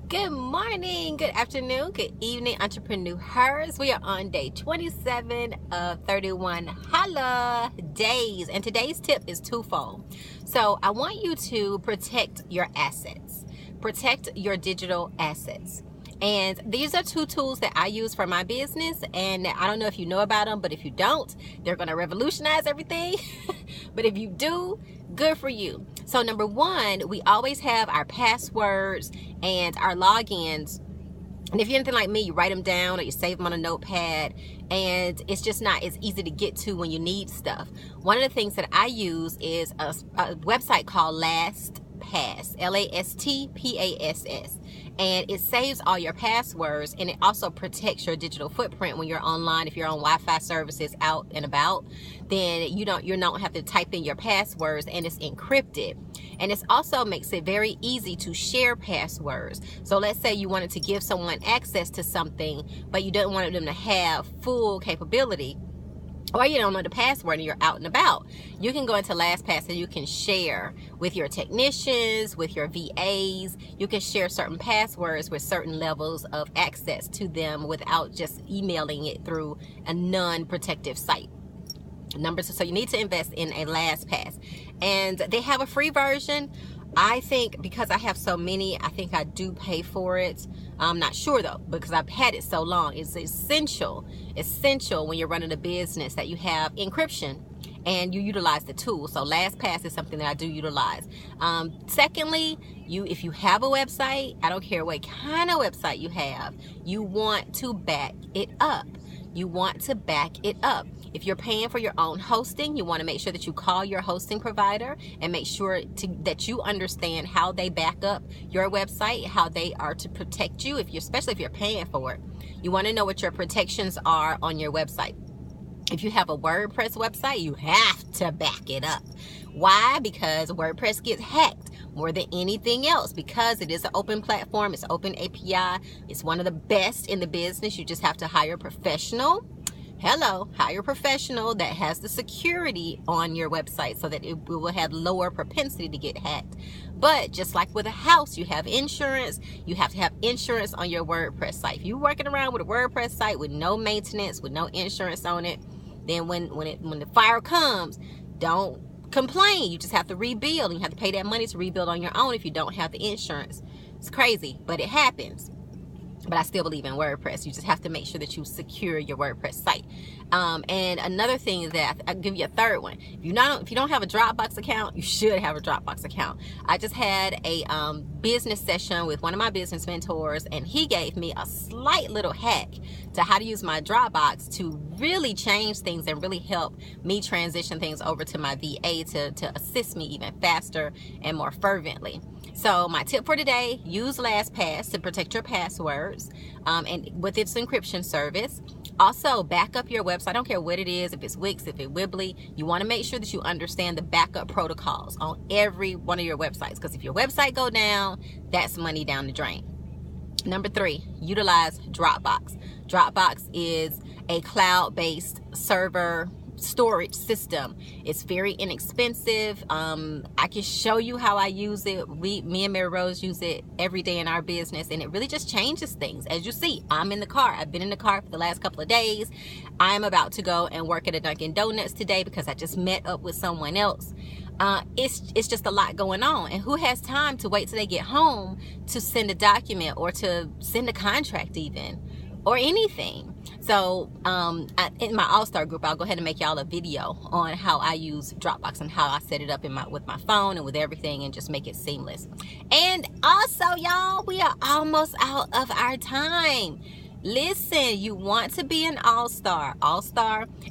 Good morning, good afternoon, good evening, entrepreneurs. We are on day 27 of 31 holla days, and today's tip is twofold. So I want you to protect your assets, protect your digital assets. And these are two tools that I use for my business, and I don't know if you know about them, but if you don't, they're going to revolutionize everything. But if you do, good for you. So number one, we always have our passwords and our logins. And if you're anything like me, you write them down or you save them on a notepad, and it's just not as easy to get to when you need stuff. One of the things that I use is a website called LastPass, LastPass, and it saves all your passwords, and it also protects your digital footprint when you're online. If you're on Wi-Fi services out and about, then you don't have to type in your passwords, and it's encrypted. And it also makes it very easy to share passwords. So let's say you wanted to give someone access to something, but you don't want them to have full capability, or you don't know the password and you're out and about. You can go into LastPass and you can share with your technicians, with your VAs. You can share certain passwords with certain levels of access to them without just emailing it through a non-protective site. So you need to invest in a LastPass, and they have a free version. I think because I have so many, I think I do pay for it. I'm not sure though, because I've had it so long. It's essential when you're running a business that you have encryption and you utilize the tool. So LastPass is something that I do utilize. Secondly, if you have a website, I don't care what kind of website you have, you want to back it up. You want to back it up. If you're paying for your own hosting, you want to make sure that you call your hosting provider and make sure that you understand how they back up your website, how they are to protect you, especially if you're paying for it. You want to know what your protections are on your website. If you have a WordPress website, you have to back it up. Why? Because WordPress gets hacked more than anything else, because it is an open platform, it's open API, it's one of the best in the business. You just have to hire a professional. Hire a professional that has the security on your website so that it will have lower propensity to get hacked. But just like with a house, you have insurance. You have to have insurance on your WordPress site. If you're working around with a WordPress site with no maintenance, with no insurance on it, then when the fire comes, don't complain. You just have to rebuild, and you have to pay that money to rebuild on your own if you don't have the insurance. It's crazy, but it happens. But I still believe in WordPress. You just have to make sure that you secure your WordPress site. And another thing is that I'll give you a third one. If you don't have a Dropbox account, you should have a Dropbox account. I just had a business session with one of my business mentors, and he gave me a slight little hack to how to use my Dropbox to really change things and really help me transition things over to my VA to assist me even faster and more fervently. So my tip for today, use LastPass to protect your passwords and with its encryption service. Also, back up your website. I don't care what it is, if it's Wix, if it's Weebly. You want to make sure that you understand the backup protocols on every one of your websites, because if your website go down, that's money down the drain. Number 3, utilize Dropbox. Dropbox is a cloud-based server storage system. It's very inexpensive. I can show you how I use it. Me and Mary Rose use it every day in our business, and it really just changes things. As you see, I'm in the car. I've been in the car for the last couple of days. I'm about to go and work at a Dunkin' Donuts today because I just met up with someone else. It's just a lot going on, and who has time to wait till they get home to send a document or to send a contract even, or anything? So in my All-Star group, I'll go ahead and make y'all a video on how I use Dropbox and how I set it up with my phone and with everything, and just make it seamless. And also, y'all, we are almost out of our time. Listen, you want to be an all-star,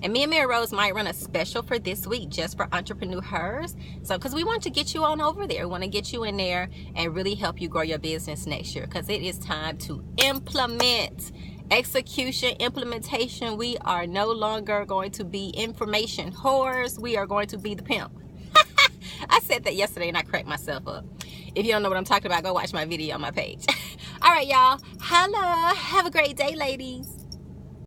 and me and Mary Rose might run a special for this week just for entrepreneurs. So, because we want to get you on over there, we want to get you in there and really help you grow your business next year, because it is time to implement. Execution, implementation. We are no longer going to be information whores. We are going to be the pimp. I said that yesterday and I cracked myself up. If you don't know what I'm talking about, go watch my video on my page. All right, y'all. Holla. Have a great day, ladies.